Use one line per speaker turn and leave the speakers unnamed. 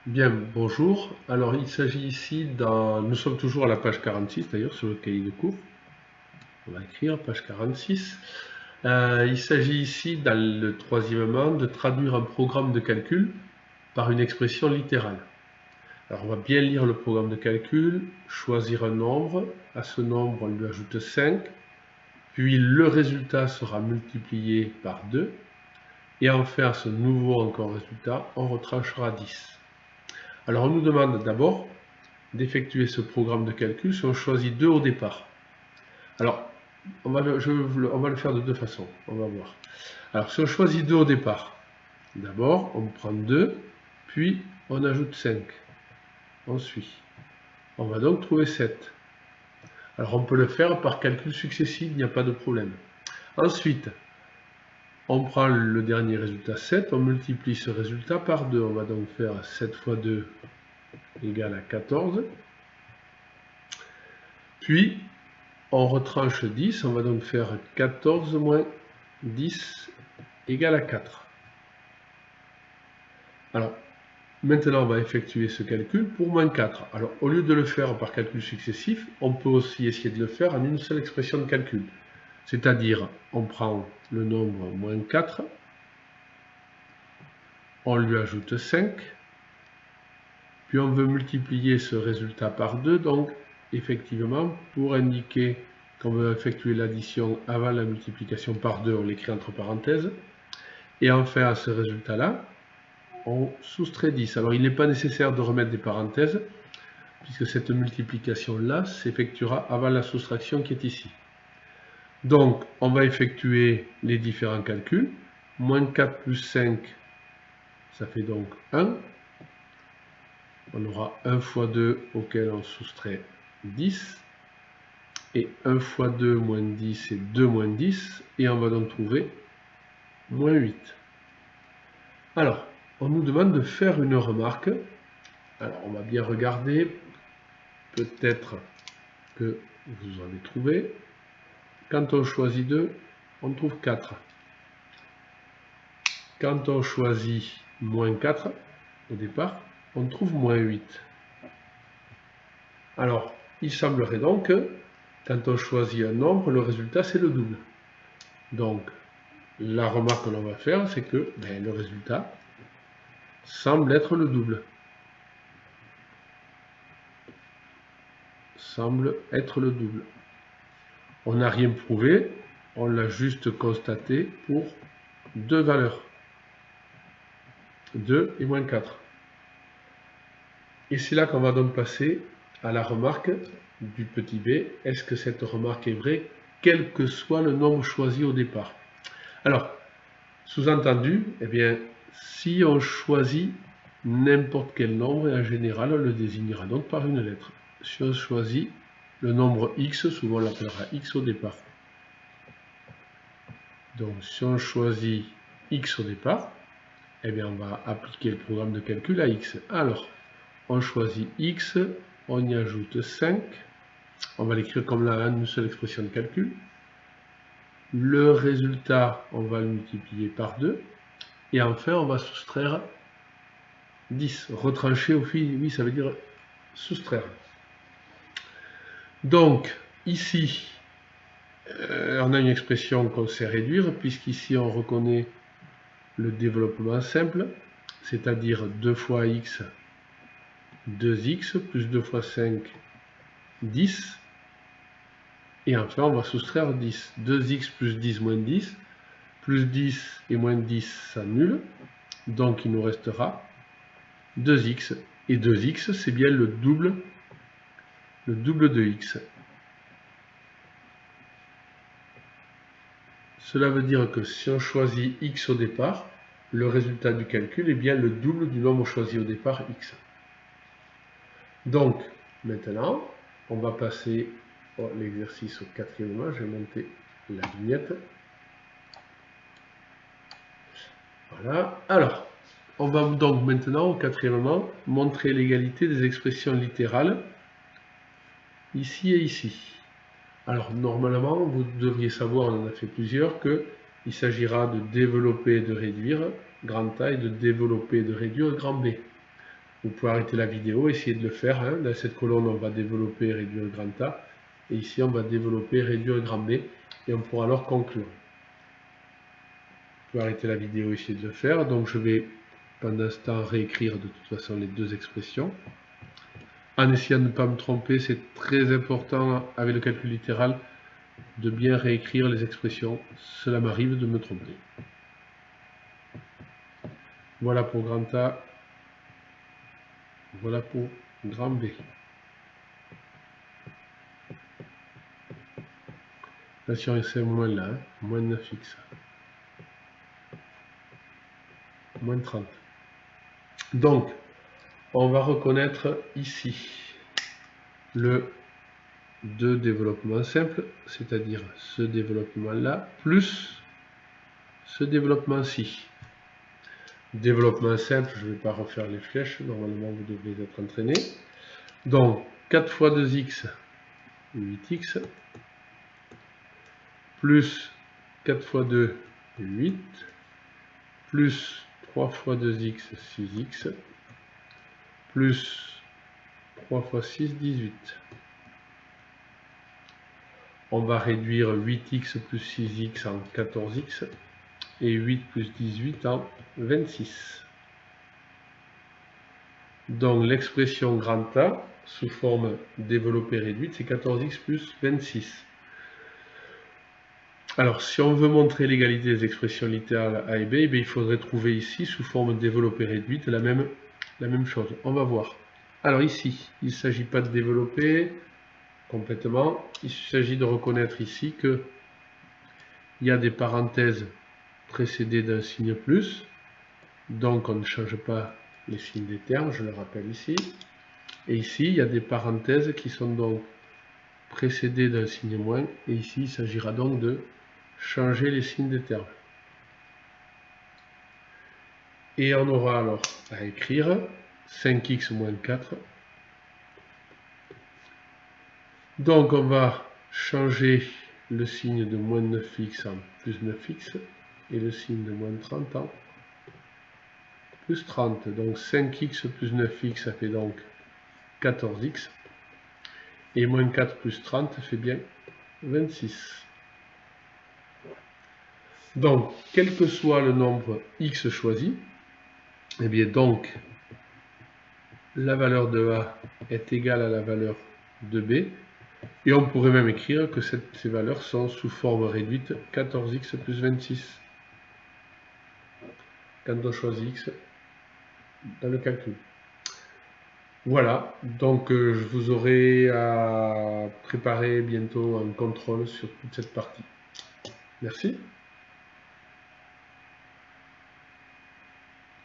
Bien, bonjour. Alors, il s'agit ici Nous sommes toujours à la page 46, d'ailleurs, sur le cahier de cours. On va écrire page 46. Il s'agit ici, dans le troisièmement, de traduire un programme de calcul par une expression littérale. Alors, on va bien lire le programme de calcul, choisir un nombre. À ce nombre, on lui ajoute 5. Puis, le résultat sera multiplié par 2. Et enfin, à ce nouveau encore résultat, on retranchera 10. Alors, on nous demande d'abord d'effectuer ce programme de calcul si on choisit 2 au départ. Alors, on va le faire de deux façons. On va voir. Alors, si on choisit 2 au départ, d'abord, on prend 2, puis on ajoute 5. On suit. On va donc trouver 7. Alors, on peut le faire par calcul successif, il n'y a pas de problème. Ensuite, on prend le dernier résultat 7, on multiplie ce résultat par 2. On va donc faire 7 fois 2 égale à 14. Puis, on retranche 10, on va donc faire 14 moins 10 égale à 4. Alors, maintenant, on va effectuer ce calcul pour moins 4. Alors, au lieu de le faire par calcul successif, on peut aussi essayer de le faire en une seule expression de calcul. C'est-à-dire, on prend le nombre moins 4, on lui ajoute 5, puis on veut multiplier ce résultat par 2, donc effectivement, pour indiquer qu'on veut effectuer l'addition avant la multiplication par 2, on l'écrit entre parenthèses. Et enfin, à ce résultat-là, on soustrait 10. Alors, il n'est pas nécessaire de remettre des parenthèses, puisque cette multiplication-là s'effectuera avant la soustraction qui est ici. Donc, on va effectuer les différents calculs. Moins 4 plus 5, ça fait donc 1. On aura 1 fois 2 auquel on soustrait 10. Et 1 fois 2 moins 10, c'est 2 moins 10. Et on va donc trouver moins 8. Alors, on nous demande de faire une remarque. Alors, on va bien regarder. Peut-être que vous en avez trouvé. Quand on choisit 2, on trouve 4. Quand on choisit moins 4, au départ, on trouve moins 8. Alors, il semblerait donc que, quand on choisit un nombre, le résultat c'est le double. Donc, la remarque que l'on va faire, c'est que le résultat semble être le double. Semble être le double. On n'a rien prouvé, on l'a juste constaté pour deux valeurs. 2 et moins 4. Et c'est là qu'on va donc passer à la remarque du petit b. Est-ce que cette remarque est vraie, quel que soit le nombre choisi au départ? Alors, sous-entendu, eh bien, si on choisit n'importe quel nombre, en général, on le désignera donc par une lettre. Si on choisit le nombre x, souvent on l'appellera x au départ. Donc, si on choisit x au départ, eh bien, on va appliquer le programme de calcul à x. Alors, on choisit x, on y ajoute 5, on va l'écrire comme là, une seule expression de calcul. Le résultat, on va le multiplier par 2. Et enfin, on va soustraire 10. Retrancher au fil, oui, ça veut dire soustraire. Donc, ici, on a une expression qu'on sait réduire, puisqu'ici, on reconnaît le développement simple, c'est-à-dire 2 fois x, 2x, plus 2 fois 5, 10. Et enfin, on va soustraire 10. 2x plus 10 moins 10. Plus 10 et moins 10 s'annulent. Donc, il nous restera 2x. Et 2x, c'est bien le double de x. Cela veut dire que si on choisit x au départ, le résultat du calcul est bien le double du nombre choisi au départ, x. Donc, maintenant, on va passer l'exercice au quatrièmement. Je vais monter la vignette. Voilà. Alors, on va donc maintenant, au quatrièmement, montrer l'égalité des expressions littérales, ici et ici. Alors, normalement, vous devriez savoir, on en a fait plusieurs, qu'il s'agira de développer et de réduire grand A et de développer et de réduire grand B. Vous pouvez arrêter la vidéo, essayer de le faire. Hein. Dans cette colonne, on va développer et réduire grand A. Et ici, on va développer et réduire grand B. Et on pourra alors conclure. Vous pouvez arrêter la vidéo, essayer de le faire. Donc je vais, pendant ce temps, réécrire de toute façon les deux expressions. En essayant de ne pas me tromper, c'est très important avec le calcul littéral de bien réécrire les expressions. Cela m'arrive de me tromper. Voilà pour grand A. Voilà pour grand B. Attention, c'est un moins là, hein, moins 9x. Moins 30. Donc, on va reconnaître ici le 2 développement simple, c'est-à-dire ce développement-là, plus ce développement-ci. Développement simple, je ne vais pas refaire les flèches, normalement vous devez être entraîné. Donc, 4 fois 2x, 8x, plus 4 fois 2, 8, plus 3 fois 2x, 6x, plus 3 fois 6, 18. On va réduire 8x plus 6x en 14x et 8 plus 18 en 26. Donc l'expression grand A sous forme développée réduite, c'est 14x plus 26. Alors si on veut montrer l'égalité des expressions littérales A et B, il faudrait trouver ici sous forme développée réduite la même chose. On va voir. Alors ici, il ne s'agit pas de développer complètement, il s'agit de reconnaître ici que il y a des parenthèses précédées d'un signe plus, donc on ne change pas les signes des termes, je le rappelle ici. Et ici, il y a des parenthèses qui sont donc précédées d'un signe moins, et ici, il s'agira donc de changer les signes des termes. Et on aura alors à écrire 5x moins 4. Donc on va changer le signe de moins 9x en plus 9x, et le signe de moins 30 en plus 30. Donc 5x plus 9x, ça fait donc 14x. Et moins 4 plus 30 fait bien 26. Donc, quel que soit le nombre x choisi, et bien donc, la valeur de A est égale à la valeur de B. Et on pourrait même écrire que ces valeurs sont sous forme réduite 14x plus 26. Quand on choisit x dans le calcul. Voilà, donc je vous aurai à préparer bientôt un contrôle sur toute cette partie. Merci.